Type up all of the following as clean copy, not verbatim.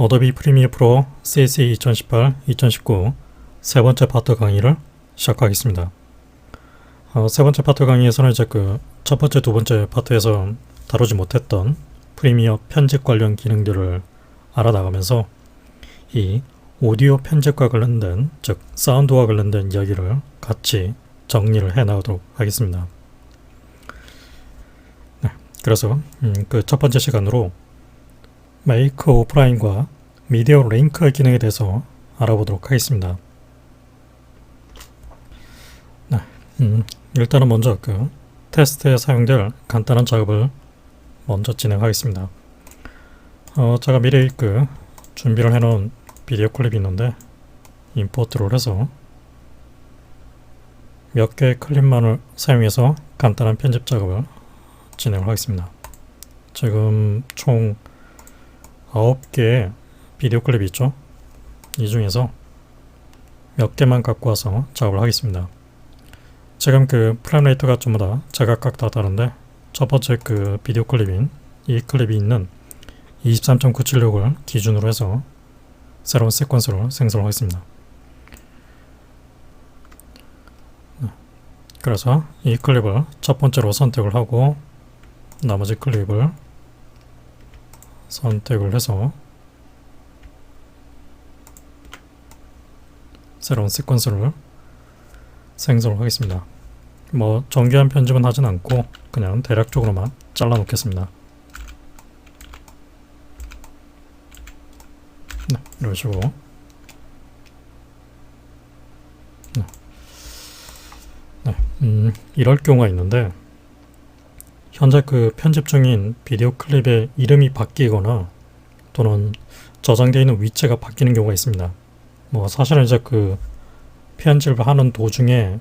어도비 프리미어 프로 CC 2018-2019 세 번째 파트 강의를 시작하겠습니다. 세 번째 파트 강의에서는 이제 첫 번째, 두 번째 파트에서 다루지 못했던 프리미어 편집 관련 기능들을 알아나가면서 이 오디오 편집과 관련된, 즉 사운드와 관련된 이야기를 같이 정리를 해 나가도록 하겠습니다. 네, 그래서 첫 번째 시간으로 메이크 오프라인과 미디어 링크 기능에 대해서 알아보도록 하겠습니다. 네, 일단은 먼저 테스트에 사용될 간단한 작업을 먼저 진행하겠습니다. 제가 미리 준비를 해놓은 비디오 클립이 있는데 임포트를 해서 몇 개의 클립만을 사용해서 간단한 편집 작업을 진행을 하겠습니다. 지금 총 9개의 비디오 클립이 있죠. 이 중에서 몇 개만 갖고 와서 작업을 하겠습니다. 지금 프레임 레이트가 전부 다 제각각 다 다른데 첫 번째 비디오 클립인 이 클립이 있는 23.976을 기준으로 해서 새로운 시퀀스를 생성하겠습니다. 그래서 이 클립을 첫 번째로 선택을 하고 나머지 클립을 선택을 해서 새로운 시퀀스를 생성을 하겠습니다. 정교한 편집은 하진 않고 그냥 대략적으로만 잘라 놓겠습니다. 네, 이런 식으로. 이럴 경우가 있는데 현재 편집 중인 비디오 클립의 이름이 바뀌거나 또는 저장되어 있는 위치가 바뀌는 경우가 있습니다. 사실은 이제 편집을 하는 도중에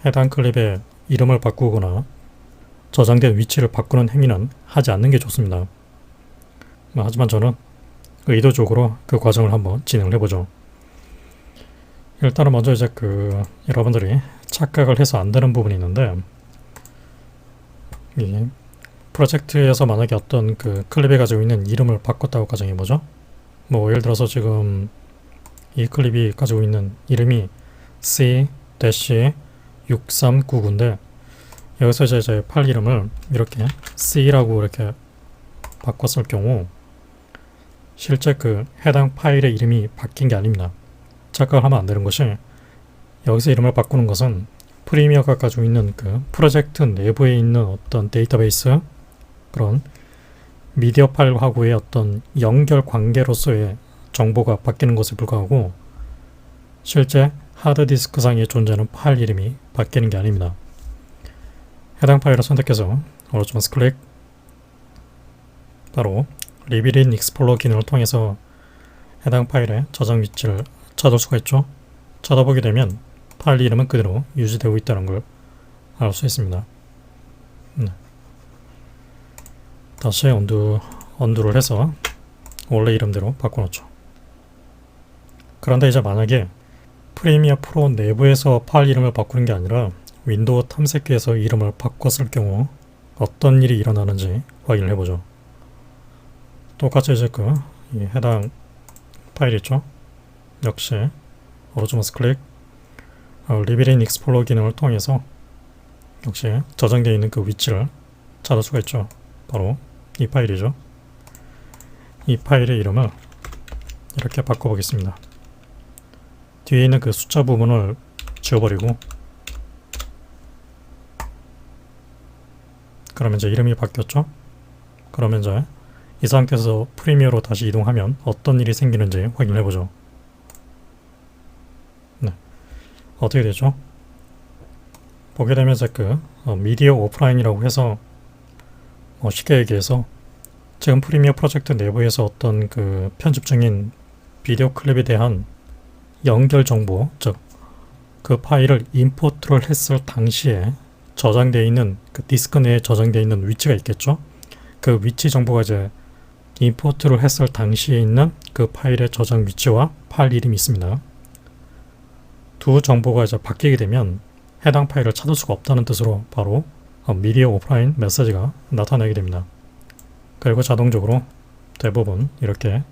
해당 클립의 이름을 바꾸거나 저장된 위치를 바꾸는 행위는 하지 않는 게 좋습니다. 하지만 저는 의도적으로 그 과정을 한번 진행을 해보죠. 일단은 먼저 이제 여러분들이 착각을 해서 안 되는 부분이 있는데, 이 프로젝트에서 만약에 어떤 클립이 가지고 있는 이름을 바꿨다고 가정해보죠. 예를 들어서 지금 이 클립이 가지고 있는 이름이 C-6399인데 여기서 이제 파일 이름을 이렇게 C라고 이렇게 바꿨을 경우 실제 해당 파일의 이름이 바뀐 게 아닙니다. 착각을 하면 안 되는 것이, 여기서 이름을 바꾸는 것은 프리미어가 가지고 있는 프로젝트 내부에 있는 어떤 데이터베이스, 그런 미디어 파일하고의 어떤 연결 관계로서의 정보가 바뀌는 것에 불과하고 실제 하드디스크 상에 존재하는 파일 이름이 바뀌는 게 아닙니다. 해당 파일을 선택해서 오른쪽 클릭, 바로 리빌 인 익스플로러 기능을 통해서 해당 파일의 저장 위치를 찾을 수가 있죠. 찾아보게 되면 파일 이름은 그대로 유지되고 있다는 걸 알 수 있습니다. 다시 언두를 해서 원래 이름대로 바꿔놓죠. 그런데 이제 만약에 프리미어 프로 내부에서 파일 이름을 바꾸는 게 아니라 윈도우 탐색기에서 이름을 바꿨을 경우 어떤 일이 일어나는지 확인을 해보죠. 똑같이 이제 이 해당 파일 있죠. 역시 오른쪽 클릭, 리빌 인 익스플로러 기능을 통해서 역시 저장되어 있는 위치를 찾을 수가 있죠. 바로 이 파일이죠. 이 파일의 이름을 이렇게 바꿔보겠습니다. 뒤에 있는 숫자 부분을 지워버리고, 그러면 이제 이름이 바뀌었죠. 그러면 이제 이 상태에서 프리미어로 다시 이동하면 어떤 일이 생기는지 확인을 해보죠. 네, 어떻게 되죠? 보게 되면 이제 미디어 오프라인이라고 해서 쉽게 얘기해서 지금 프리미어 프로젝트 내부에서 어떤 편집 중인 비디오 클립에 대한 연결 정보, 즉 파일을 임포트를 했을 당시에 저장되어 있는 디스크 내에 저장되어 있는 위치가 있겠죠. 그 위치 정보가 이제 임포트를 했을 당시에 있는 파일의 저장 위치와 파일 이름이 있습니다. 두 정보가 이제 바뀌게 되면 해당 파일을 찾을 수가 없다는 뜻으로 바로 미디어 오프라인 메시지가 나타나게 됩니다. 그리고 자동적으로 대부분 이렇게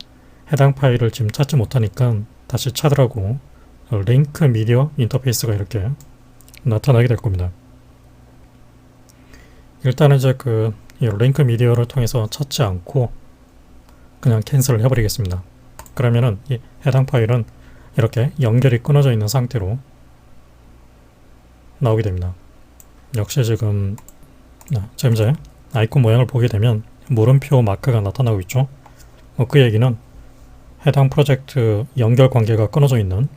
해당 파일을 지금 찾지 못하니까 다시 찾으라고 링크 미디어 인터페이스가 이렇게 나타나게 될 겁니다. 일단은 이제 이 링크 미디어를 통해서 찾지 않고 그냥 캔슬을 해버리겠습니다. 그러면은 이 해당 파일은 이렇게 연결이 끊어져 있는 상태로 나오게 됩니다. 역시 지금 이제 아이콘 모양을 보게 되면 물음표 마크가 나타나고 있죠. 그 얘기는 해당 프로젝트 연결 관계가 끊어져 있는,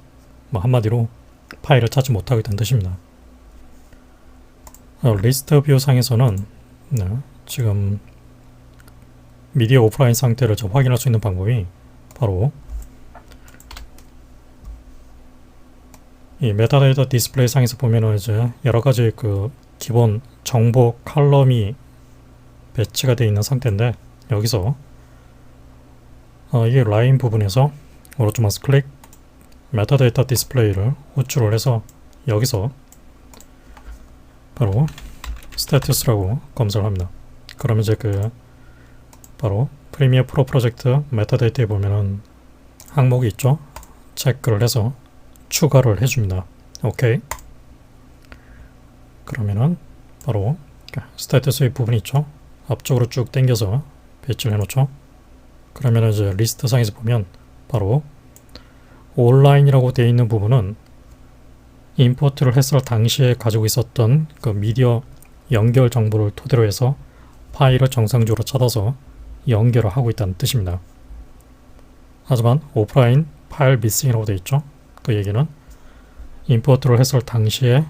한마디로 파일을 찾지 못하고 있다는 뜻입니다. 리스트 뷰 상에서는 지금 미디어 오프라인 상태를 확인할 수 있는 방법이 바로 이 메타데이터 디스플레이 상에서 보면은 이제 여러 가지 기본 정보 컬럼이 배치가 되어 있는 상태인데, 여기서 이 라인 부분에서 오른쪽 마우스 클릭 메타데이터 디스플레이를 호출을 해서 여기서 바로 스태투스라고 검색을 합니다. 그러면 이제 바로 프리미어 프로 프로젝트 메타데이터에 보면은 항목이 있죠. 체크를 해서 추가를 해줍니다. 오케이. 그러면은 바로 스태투스의 부분이 있죠. 앞쪽으로 쭉 당겨서 배치를 해놓죠. 그러면 이제 리스트 상에서 보면 바로 온라인이라고 되어 있는 부분은 임포트를 했을 당시에 가지고 있었던 미디어 연결 정보를 토대로 해서 파일을 정상적으로 찾아서 연결을 하고 있다는 뜻입니다. 하지만 오프라인 파일 미싱이라고 되어 있죠. 그 얘기는 임포트를 했을 당시에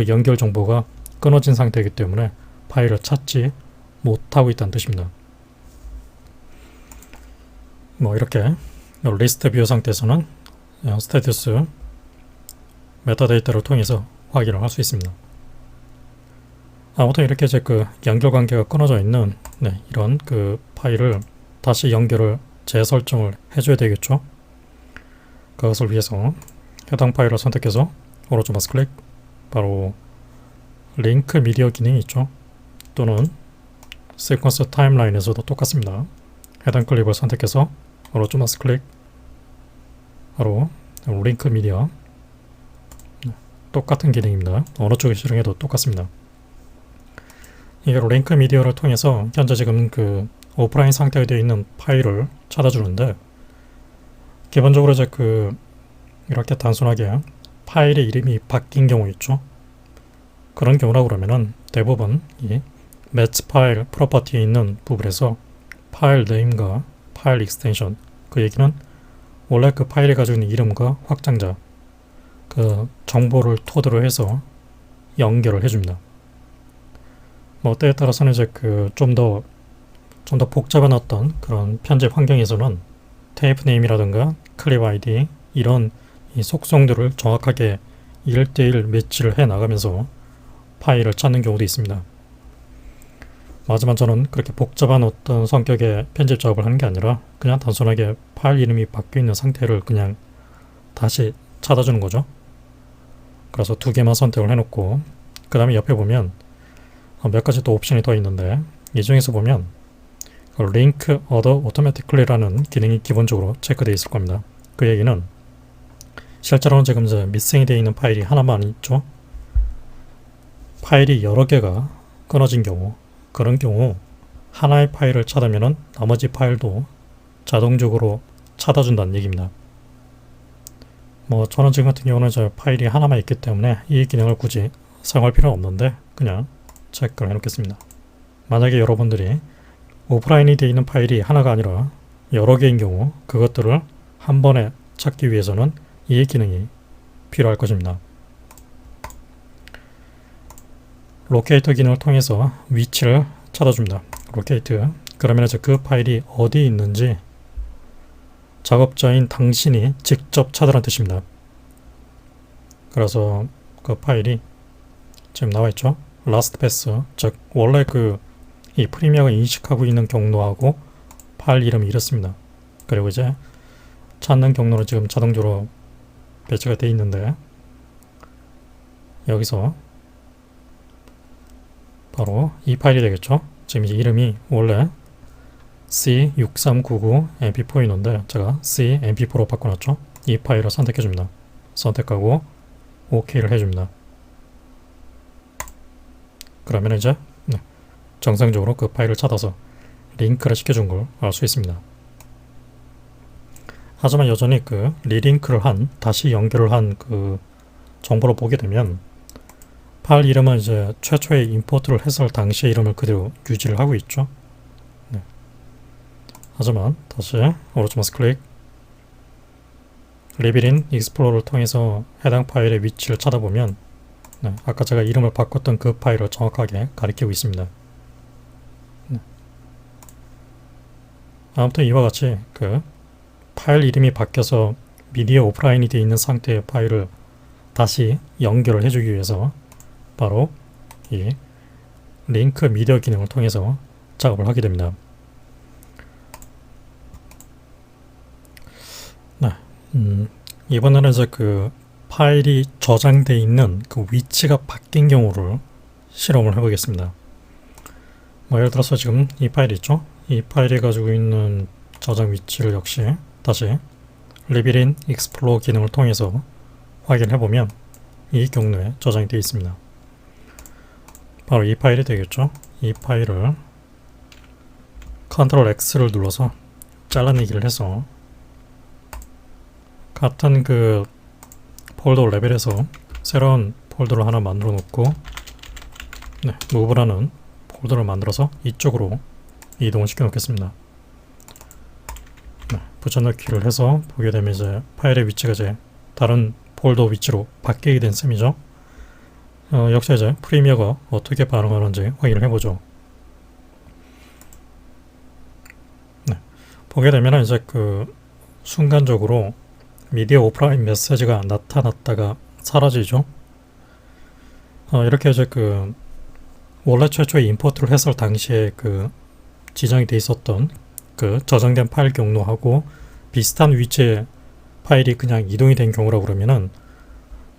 연결 정보가 끊어진 상태이기 때문에 파일을 찾지 못하고 있다는 뜻입니다. 이렇게 리스트 뷰 상태에서는 스태투스 메타데이터를 통해서 확인을 할 수 있습니다. 아무튼 이렇게 이제 연결 관계가 끊어져 있는 이런 파일을 다시 연결을 재설정을 해줘야 되겠죠. 그것을 위해서 해당 파일을 선택해서 오른쪽 마우스 클릭, 바로 링크 미디어 기능이 있죠. 또는 시퀀스 타임라인에서도 똑같습니다. 해당 클립을 선택해서 오른쪽 마우스 클릭, 바로 링크 미디어, 똑같은 기능입니다. 어느 쪽에 실행해도 똑같습니다. 이게 링크 미디어를 통해서 현재 지금 오프라인 상태에 되어 있는 파일을 찾아주는데, 기본적으로 이제 이렇게 단순하게 파일의 이름이 바뀐 경우 있죠. 그런 경우라 그러면은 대부분 이 매치 파일 프로퍼티에 있는 부분에서 파일 네임과 파일 익스텐션, 그 얘기는 원래 파일이 가지고 있는 이름과 확장자, 정보를 토대로 해서 연결을 해줍니다. 때에 따라서는 이제 좀 더 복잡한 어떤 그런 편집 환경에서는 테이프 네임이라든가 클립 아이디, 이런 이 속성들을 정확하게 1대1 매치를 해 나가면서 파일을 찾는 경우도 있습니다. 하지만 저는 그렇게 복잡한 어떤 성격의 편집 작업을 하는 게 아니라 그냥 단순하게 파일 이름이 바뀌어 있는 상태를 그냥 다시 찾아주는 거죠. 그래서 두 개만 선택을 해놓고, 그 다음에 옆에 보면 몇 가지 또 옵션이 더 있는데, 이 중에서 보면 링크 어더 오토매티클리라는 기능이 기본적으로 체크되어 있을 겁니다. 그 얘기는 실제로는 지금 이제 미싱이 되어 있는 파일이 하나만 있죠. 파일이 여러 개가 끊어진 경우, 그런 경우 하나의 파일을 찾으면 나머지 파일도 자동적으로 찾아준다는 얘기입니다. 저는 지금 같은 경우는 저 파일이 하나만 있기 때문에 이 기능을 굳이 사용할 필요는 없는데 그냥 체크를 해놓겠습니다. 만약에 여러분들이 오프라인이 되어 있는 파일이 하나가 아니라 여러 개인 경우, 그것들을 한 번에 찾기 위해서는 이 기능이 필요할 것입니다. 로케이터 기능을 통해서 위치를 찾아줍니다. 로케이트. 그러면 이제 그 파일이 어디에 있는지 작업자인 당신이 직접 찾으라는 뜻입니다. 그래서 그 파일이 지금 나와 있죠. last pass, 즉 원래 이 프리미어가 인식하고 있는 경로하고 파일 이름이 이렇습니다. 그리고 이제 찾는 경로는 지금 자동적으로 배치가 되어 있는데, 여기서 바로 이 파일이 되겠죠. 지금 이제 이름이 원래 C6399 mp4 인원데 제가 C mp4로 바꿔놨죠. 이 파일을 선택해줍니다. 선택하고 OK를 해줍니다. 그러면 이제 정상적으로 그 파일을 찾아서 링크를 시켜준 걸 알 수 있습니다. 하지만 여전히 그 리링크를 한, 다시 연결을 한 그 정보를 보게 되면 파일 이름은 이제 최초의 임포트를 했을 당시의 이름을 그대로 유지를 하고 있죠. 하지만 다시 오른쪽 마우스 클릭, 리빌인 익스플로러를 통해서 해당 파일의 위치를 찾아보면 아까 제가 이름을 바꿨던 그 파일을 정확하게 가리키고 있습니다. 아무튼 이와 같이 그 파일 이름이 바뀌어서 미디어 오프라인이 되어 있는 상태의 파일을 다시 연결을 해주기 위해서 바로 이 링크 미디어 기능을 통해서 작업을 하게 됩니다. 이번에는 이제 그 파일이 저장되어 있는 그 위치가 바뀐 경우를 실험을 해보겠습니다. 예를 들어서 지금 이 파일이 있죠? 이 파일이 가지고 있는 저장 위치를 역시 다시 리빌인 익스플로러 기능을 통해서 확인해보면 이 경로에 저장이 되어 있습니다. 바로 이 파일이 되겠죠? 이 파일을 Ctrl X를 눌러서 잘라내기를 해서 같은 그 폴더 레벨에서 새로운 폴더를 하나 만들어 놓고 Move라는 폴더를 만들어서 이쪽으로 이동을 시켜 놓겠습니다. 붙여넣기를 해서 보게 되면 이제 파일의 위치가 이제 다른 폴더 위치로 바뀌게 된 셈이죠. 역시 이제 프리미어가 어떻게 반응하는지 확인을 해보죠. 보게 되면 이제 그 순간적으로 미디어 오프라인 메시지가 나타났다가 사라지죠. 이렇게 이제 그 원래 최초에 임포트를 했을 당시에 그 지정이 돼 있었던 그 저장된 파일 경로하고 비슷한 위치의 파일이 그냥 이동이 된 경우라고 그러면은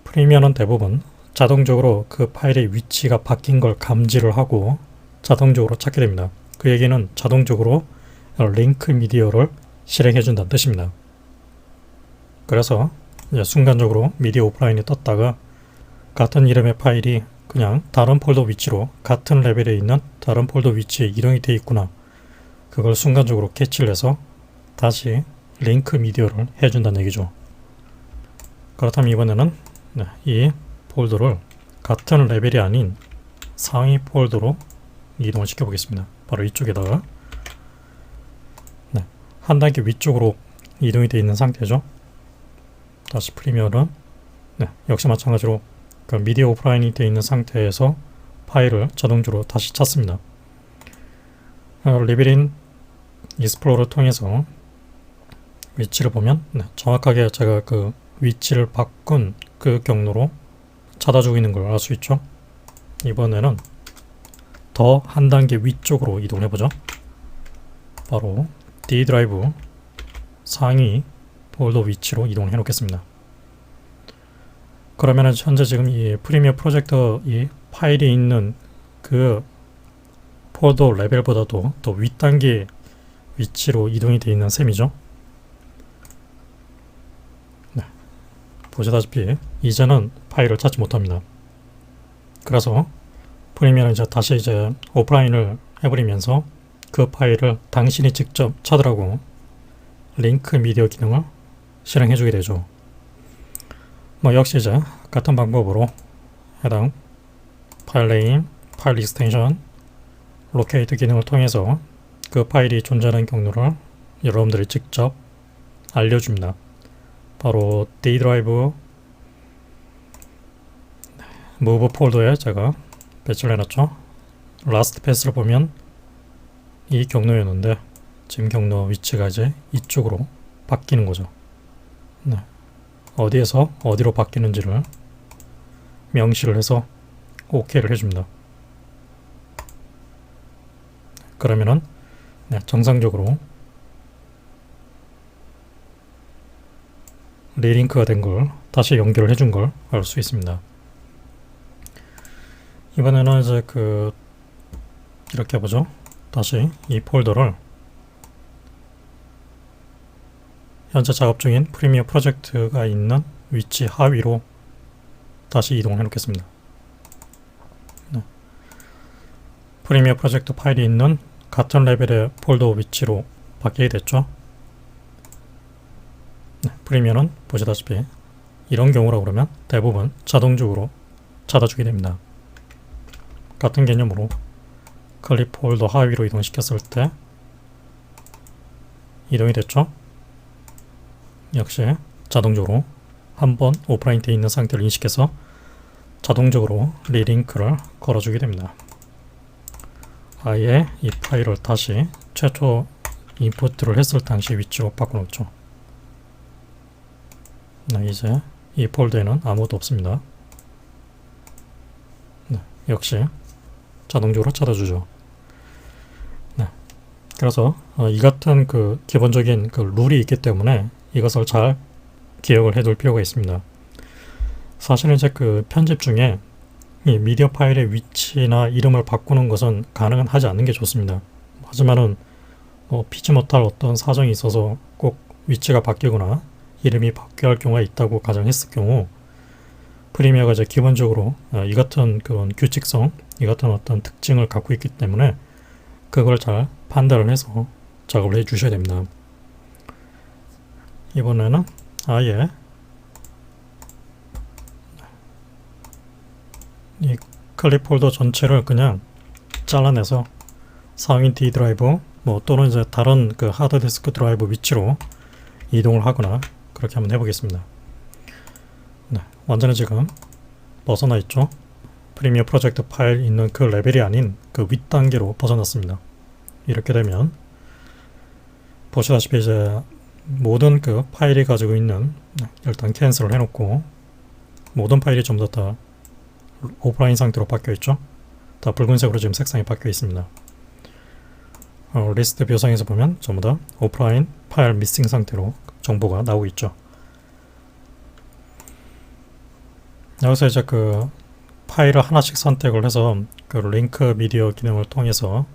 프리미어는 대부분 자동적으로 그 파일의 위치가 바뀐 걸 감지를 하고 자동적으로 찾게 됩니다. 그 얘기는 자동적으로 링크 미디어를 실행해 준다는 뜻입니다. 그래서 이제 순간적으로 미디어 오프라인이 떴다가 같은 이름의 파일이 그냥 다른 폴더 위치로 같은 레벨에 있는 다른 폴더 위치에 이동이 되어 있구나, 그걸 순간적으로 캐치를 해서 다시 링크 미디어를 해준다는 얘기죠. 그렇다면 이번에는 이 폴더를 같은 레벨이 아닌 상위 폴더로 이동을 시켜 보겠습니다. 바로 이쪽에다가 한 단계 위쪽으로 이동이 되어 있는 상태죠. 다시 프리미어는 역시 마찬가지로 그 미디어 오프라인이 되어 있는 상태에서 파일을 자동적으로 다시 찾습니다. 리빌인 익스플로러를 통해서 위치를 보면 정확하게 제가 그 위치를 바꾼 그 경로로 찾아주고 있는 걸 알 수 있죠. 이번에는 더 한 단계 위쪽으로 이동을 해보죠. 바로 D 드라이브 상위 폴더 위치로 이동을 해 놓겠습니다. 그러면 현재 지금 이 프리미어 프로젝터 이 파일이 있는 그 폴더 레벨보다도 더 윗단계 위치로 이동이 되어 있는 셈이죠. 보시다시피 이제는 파일을 찾지 못합니다. 그래서 프리미어는 이제 다시 이제 오프라인을 해버리면서 그 파일을 당신이 직접 찾으라고 링크 미디어 기능을 실행해주게 되죠. 역시 이제 같은 방법으로 해당 파일 네임, 파일 익스텐션, 로케이트 기능을 통해서 그 파일이 존재하는 경로를 여러분들이 직접 알려줍니다. 바로 D 드라이브 Move 폴더에 제가 배치를 해놨죠. 라스트 패스를 보면 이 경로였는데 지금 경로 위치가 이제 이쪽으로 바뀌는 거죠. 어디에서 어디로 바뀌는지를 명시를 해서 OK를 해줍니다. 그러면은 정상적으로 리링크가 된 걸 다시 연결을 해준 걸 알 수 있습니다. 이번에는 이제 이렇게 해보죠. 다시 이 폴더를 현재 작업 중인 프리미어 프로젝트가 있는 위치 하위로 다시 이동해 놓겠습니다. 네. 프리미어 프로젝트 파일이 있는 같은 레벨의 폴더 위치로 바뀌게 됐죠. 네, 프리미어는 보시다시피 이런 경우라 그러면 대부분 자동적으로 찾아주게 됩니다. 같은 개념으로 클립 폴더 하위로 이동시켰을 때 이동이 됐죠. 역시 자동적으로 한번 오프라인 되어 있는 상태를 인식해서 자동적으로 리링크를 걸어주게 됩니다. 아예 이 파일을 다시 최초 인풋을 했을 당시 위치로 바꿔놓죠. 네, 이제 이 폴더에는 아무것도 없습니다. 네, 역시 자동적으로 찾아주죠. 네, 그래서 이 같은 그 기본적인 그 룰이 있기 때문에 이것을 잘 기억을 해둘 필요가 있습니다. 사실은 이제 그 편집 중에 이 미디어 파일의 위치나 이름을 바꾸는 것은 가능은 하지 않는 게 좋습니다. 하지만은 피치 못할 어떤 사정이 있어서 꼭 위치가 바뀌거나 이름이 바뀌어야 할 경우가 있다고 가정했을 경우 프리미어가 이제 기본적으로 이 같은 그런 규칙성, 이 같은 어떤 특징을 갖고 있기 때문에 그걸 잘 판단을 해서 작업을 해 주셔야 됩니다. 이번에는 아예 이 클립 폴더 전체를 그냥 잘라내서 상위 D 드라이브 또는 이제 다른 그 하드 디스크 드라이브 위치로 이동을 하거나 그렇게 한번 해보겠습니다. 네, 완전히 지금 벗어나 있죠. 프리미어 프로젝트 파일 있는 그 레벨이 아닌 그 윗단계로 벗어났습니다. 이렇게 되면 보시다시피 이제 모든 그 파일이 가지고 있는 일단 캔슬을 해놓고 모든 파일이 전부 다 오프라인 상태로 바뀌어 있죠. 다 붉은색으로 지금 색상이 바뀌어 있습니다. 리스트 뷰상에서 보면 전부 다 오프라인 파일 미싱 상태로 정보가 나오고 있죠. 여기서 이제 그 파일을 하나씩 선택을 해서 그 링크 미디어 기능을 통해서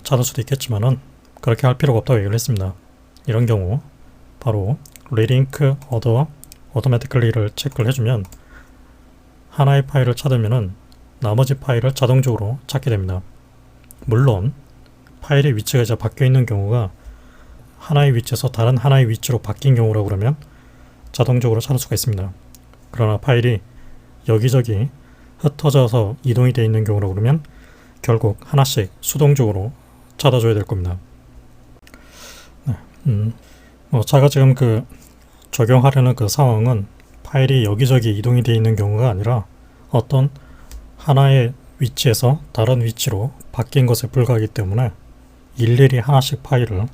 찾을 수도 있겠지만은 그렇게 할 필요가 없다고 얘기를 했습니다. 이런 경우 바로 리링크 어더 오토매티컬리를 체크를 해주면 하나의 파일을 찾으면은 나머지 파일을 자동적으로 찾게 됩니다. 물론 파일의 위치가 이제 바뀌어 있는 경우가 하나의 위치에서 다른 하나의 위치로 바뀐 경우라고 그러면 자동적으로 찾을 수가 있습니다. 그러나 파일이 여기저기 흩어져서 이동이 되어 있는 경우라고 그러면 결국 하나씩 수동적으로 찾아줘야 될 겁니다. 네, 제가 지금 그 적용하려는 그 상황은 파일이 여기저기 이동이 되어 있는 경우가 아니라 어떤 하나의 위치에서 다른 위치로 바뀐 것에 불과하기 때문에 일일이 하나씩 파일을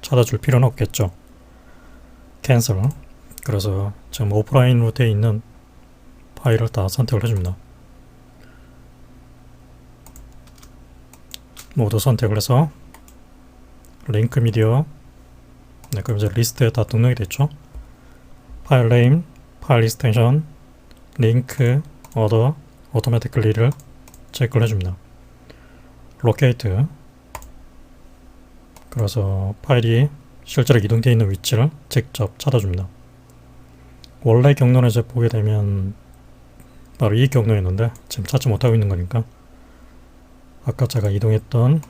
찾아줄 필요는 없겠죠. 캔슬. 그래서 지금 오프라인으로 되어 있는 파일을 다 선택을 해줍니다. 모두 선택을 해서 링크 미디어. 네, 그럼 이제 리스트에 다 등록이 됐죠. 파일 네임, 파일 익스텐션, 링크, 어더, 오토매티컬리를 체크를 해줍니다. 로케이트. 그래서 파일이 실제로 이동되어 있는 위치를 직접 찾아줍니다. 원래 경로를 이제 보게 되면 바로 이 경로였는데 지금 찾지 못하고 있는 거니까 아까 제가 이동했던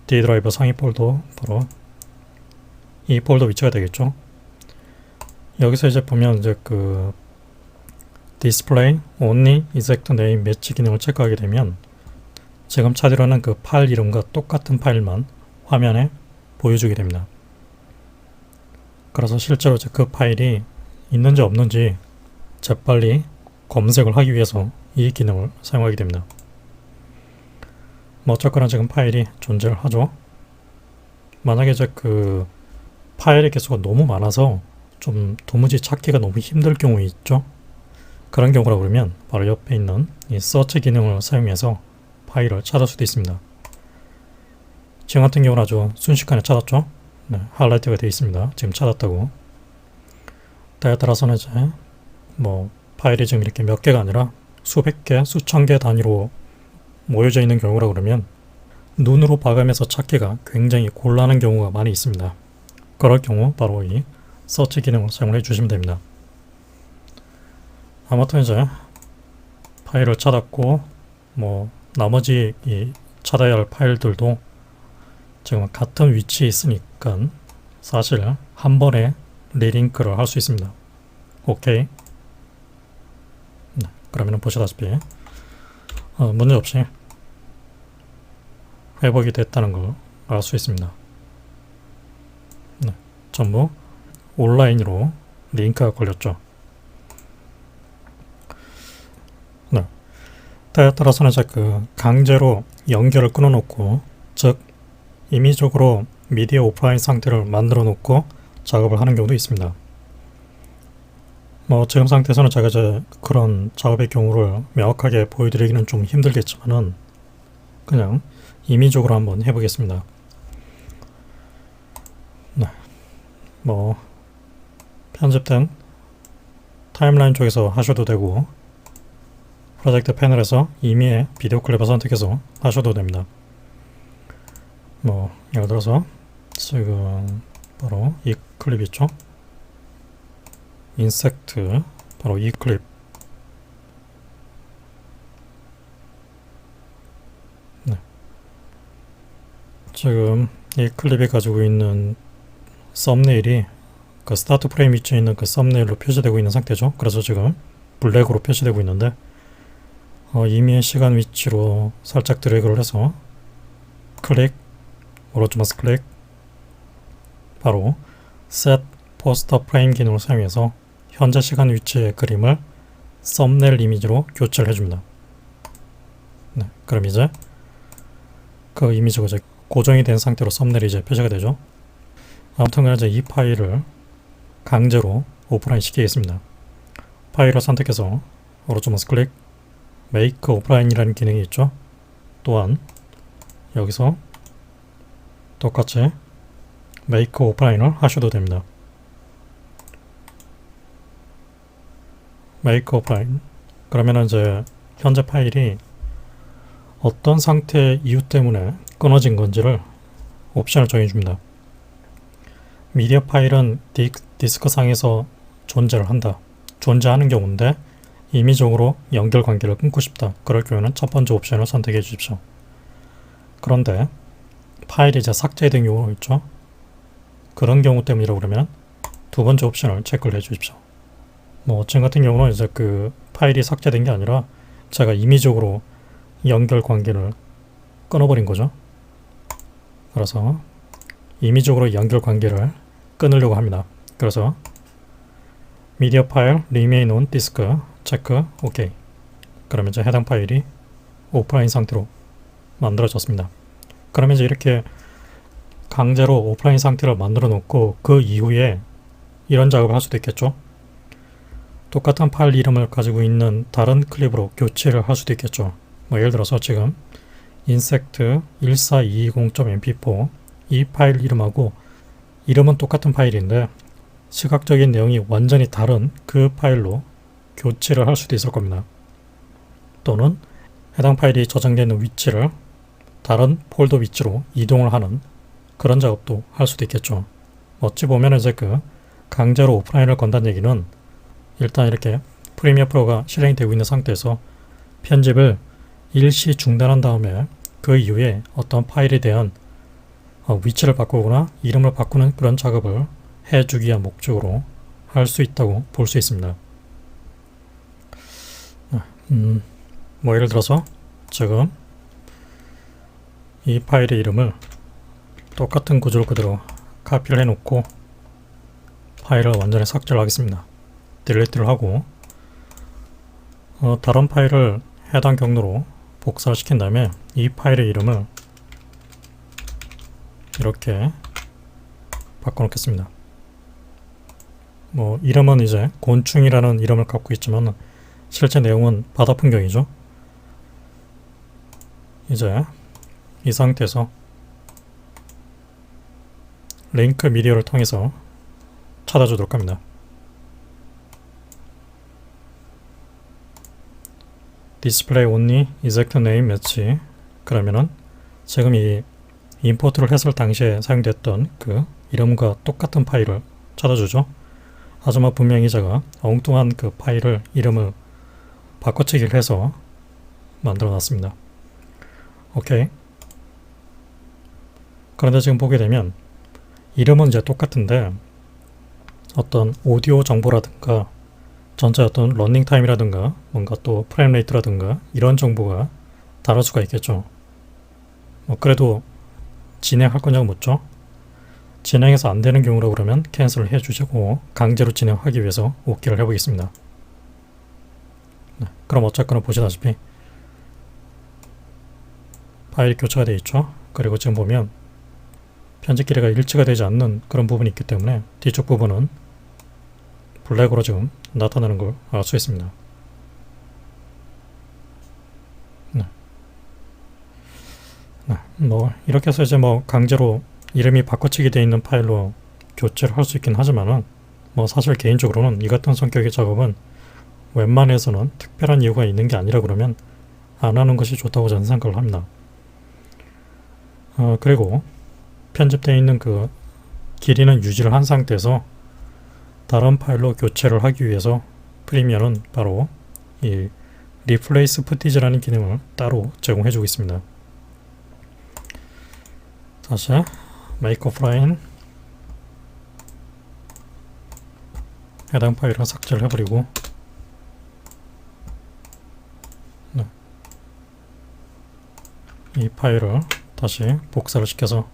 D 드라이버 상위 폴더 바로 이 폴더 위치가 되겠죠. 여기서 이제 보면 이제 그 디스플레이 only exact name 매치 기능을 체크하게 되면 지금 찾으려는 그 파일 이름과 똑같은 파일만 화면에 보여주게 됩니다. 그래서 실제로 이제 그 파일이 있는지 없는지 재빨리 검색을 하기 위해서 이 기능을 사용하게 됩니다. 어쨌거나 지금 파일이 존재를 하죠. 만약에 이제 그 파일의 개수가 너무 많아서 좀 도무지 찾기가 너무 힘들 경우 있죠. 그런 경우라 그러면 바로 옆에 있는 이 서치 기능을 사용해서 파일을 찾을 수도 있습니다. 지금 같은 경우는 아주 순식간에 찾았죠. 네, 하이라이트가 되어 있습니다. 지금 찾았다고. 때에 따라서는 이제 파일이 지금 이렇게 몇 개가 아니라 수백 개, 수천 개 단위로 모여져 있는 경우라 그러면 눈으로 봐가면서 찾기가 굉장히 곤란한 경우가 많이 있습니다. 그럴 경우 바로 이 서치 기능을 사용해 주시면 됩니다. 아무튼 이제 파일을 찾았고 뭐 나머지 이 찾아야 할 파일들도 지금 같은 위치에 있으니까 사실 한 번에 리링크를 할 수 있습니다. 오케이. 네, 그러면 보시다시피 문제없이 회복이 됐다는 걸 알 수 있습니다. 네, 전부 온라인으로 링크가 걸렸죠. 네, 때에 따라서는 이제 강제로 연결을 끊어놓고, 즉 임의적으로 미디어 오프라인 상태를 만들어 놓고 작업을 하는 경우도 있습니다. 뭐 지금 상태에서는 제가 이제 그런 작업의 경우를 명확하게 보여드리기는 좀 힘들겠지만은 그냥 임의적으로 한번 해보겠습니다. 네, 뭐 편집된 타임라인 쪽에서 하셔도 되고 프로젝트 패널에서 임의의 비디오 클립을 선택해서 하셔도 됩니다. 뭐 예를 들어서 지금 바로 이 클립 있죠? 인섹트, 바로 이 클립. 네. 지금 이 클립이 가지고 있는 썸네일이 그 스타트 프레임 위치에 있는 그 썸네일로 표시되고 있는 상태죠. 그래서 지금 블랙으로 표시되고 있는데 임의의 시간 위치로 살짝 드래그를 해서 클릭, 오른쪽 마우스 클릭, 바로 Set Poster Frame 기능을 사용해서 현재 시간 위치의 그림을 썸네일 이미지로 교체를 해줍니다. 네, 그럼 이제 그 이미지가 이제 고정이 된 상태로 썸네일이 이제 표시가 되죠. 아무튼 이제 이 파일을 강제로 오프라인 시키겠습니다. 파일을 선택해서 오른쪽 마우스 클릭, Make Offline이라는 기능이 있죠. 또한 여기서 똑같이 Make Offline을 하셔도 됩니다. Make Offline. 그러면 이제 현재 파일이 어떤 상태의 이유 때문에 끊어진 건지를 옵션을 정해줍니다. 미디어 파일은 디스크 상에서 존재를 한다. 존재하는 경우인데 임의적으로 연결 관계를 끊고 싶다. 그럴 경우는 첫 번째 옵션을 선택해 주십시오. 그런데 파일이 이제 삭제된 경우가 있죠. 그런 경우 때문이라고 그러면 두 번째 옵션을 체크를 해 주십시오. 뭐 지금 같은 경우는 이제 그 파일이 삭제된 게 아니라 제가 임의적으로 연결 관계를 끊어버린 거죠. 그래서 임의적으로 연결 관계를 끊으려고 합니다. 그래서 미디어 파일 remain on disk 체크 OK. 그러면 이제 해당 파일이 오프라인 상태로 만들어졌습니다. 그러면 이제 이렇게 강제로 오프라인 상태를 만들어 놓고 그 이후에 이런 작업을 할 수도 있겠죠. 똑같은 파일 이름을 가지고 있는 다른 클립으로 교체를 할 수도 있겠죠. 뭐 예를 들어서 지금 insect 14220.mp4 이 파일 이름하고 이름은 똑같은 파일인데 시각적인 내용이 완전히 다른 그 파일로 교체를 할 수도 있을 겁니다. 또는 해당 파일이 저장되어 있는 위치를 다른 폴더 위치로 이동을 하는 그런 작업도 할 수도 있겠죠. 어찌 보면 이제 그 강제로 오프라인을 건다는 얘기는 일단 이렇게 프리미어 프로가 실행이 되고 있는 상태에서 편집을 일시 중단한 다음에 그 이후에 어떤 파일에 대한 위치를 바꾸거나 이름을 바꾸는 그런 작업을 해주기 위한 목적으로 할 수 있다고 볼 수 있습니다. 뭐 예를 들어서 지금 이 파일의 이름을 똑같은 구조로 그대로 카피를 해놓고 파일을 완전히 삭제를 하겠습니다. 딜리트를 하고 다른 파일을 해당 경로로 복사를 시킨 다음에 이 파일의 이름을 이렇게 바꿔놓겠습니다. 뭐 이름은 이제 곤충이라는 이름을 갖고 있지만 실제 내용은 바다 풍경이죠. 이제 이 상태에서 링크 미디어를 통해서 찾아주도록 합니다. 디스플레이 only exact name match. 그러면은 지금 이 임포트를 했을 당시에 사용됐던 그 이름과 똑같은 파일을 찾아주죠. 하지만 분명히 제가 엉뚱한 그 파일을 이름을 바꿔치기를 해서 만들어 놨습니다. 오케이. 그런데 지금 보게 되면 이름은 이제 똑같은데 어떤 오디오 정보라든가 전체 어떤 러닝 타임이라든가 뭔가 또 프레임 레이트라든가 이런 정보가 다를 수가 있겠죠. 그래도 진행할 거냐고 묻죠. 진행해서 안 되는 경우라 그러면 캔슬을 해주시고 강제로 진행하기 위해서 OK를 해보겠습니다. 네, 그럼 어쨌거나 보시다시피 파일이 교체가 되어 있죠. 그리고 지금 보면 편집 길이가 일치가 되지 않는 그런 부분이 있기 때문에 뒤쪽 부분은 블랙으로 지금 나타나는 걸 알 수 있습니다. 이렇게 해서 이제 강제로 이름이 바꿔치기 되어 있는 파일로 교체를 할 수 있긴 하지만은 사실 개인적으로는 이 같은 성격의 작업은 웬만해서는 특별한 이유가 있는 게 아니라 그러면 안 하는 것이 좋다고 저는 생각을 합니다. 그리고 편집되어 있는 그 길이는 유지를 한 상태에서 다른 파일로 교체를 하기 위해서 프리미어는 바로 이 Replace Footage라는 기능을 따로 제공해 주고 있습니다. 다시 Make Offline 해당 파일을 삭제를 해버리고 이 파일을 다시 복사를 시켜서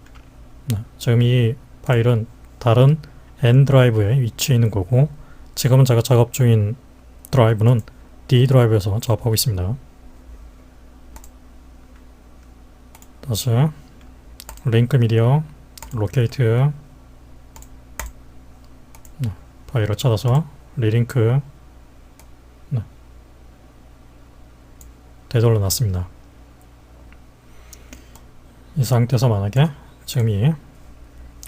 지금 이 파일은 다른 N 드라이브에 위치해 있는 거고 지금은 제가 작업 중인 드라이브는 D 드라이브에서 작업하고 있습니다. 다시 링크 미디어 로케이트 파일을 찾아서 리링크 되돌려 놨습니다. 이 상태에서 만약에 지금 이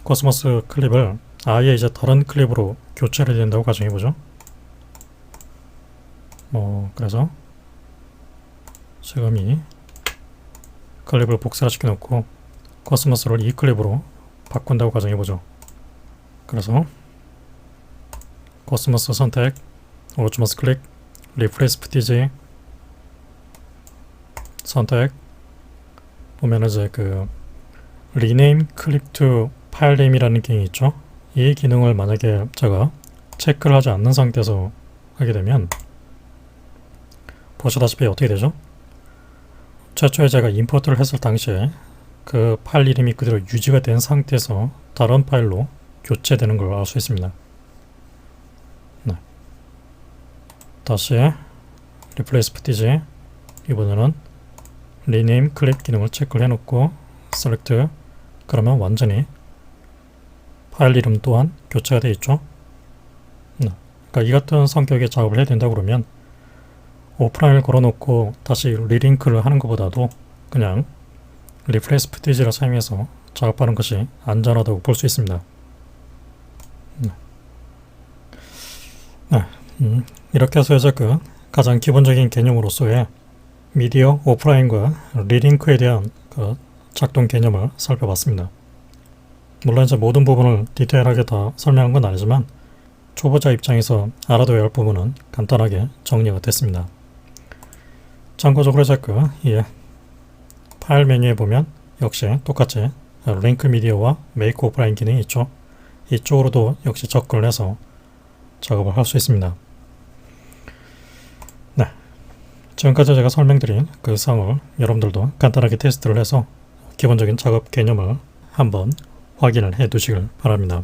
코스모스 클립을 아예 이제 다른 클립으로 교체를 된다고 가정해보죠. 그래서 지금 이 클립을 복사시켜 놓고 코스모스를 이 클립으로 바꾼다고 가정해보죠. 그래서 코스모스 선택, 오른쪽 마우스 클릭, Replace Footage 선택 보면은 이제 그 Rename Clip to File Name이라는 기능이 있죠. 이 기능을 만약에 제가 체크를 하지 않는 상태에서 하게 되면 보시다시피 어떻게 되죠? 최초에 제가 임포트를 했을 당시에 그 파일 이름이 그대로 유지가 된 상태에서 다른 파일로 교체되는 걸 알 수 있습니다. 다시 Replace Footage 이번에는 Rename Clip 기능을 체크를 해놓고 Select 그러면 완전히 파일 이름 또한 교체가 되어 있죠. 그러니까 이 같은 성격의 작업을 해야 된다 그러면 오프라인을 걸어놓고 다시 리링크를 하는 것보다도 그냥 Replace Footage를 사용해서 작업하는 것이 안전하다고 볼 수 있습니다. 이렇게 해서 이제 그 가장 기본적인 개념으로서의 미디어 오프라인과 리링크에 대한 그 작동 개념을 살펴봤습니다. 물론 이제 모든 부분을 디테일하게 다 설명한 건 아니지만 초보자 입장에서 알아둬야 할 부분은 간단하게 정리가 됐습니다. 참고적으로 이제 그 파일 메뉴에 보면 역시 똑같이 링크 미디어와 메이크 오프라인 기능이 있죠. 이쪽으로도 역시 접근을 해서 작업을 할 수 있습니다. 지금까지 제가 설명드린 그 사항을 여러분들도 간단하게 테스트를 해서 기본적인 작업 개념을 한번 확인을 해 두시길 바랍니다.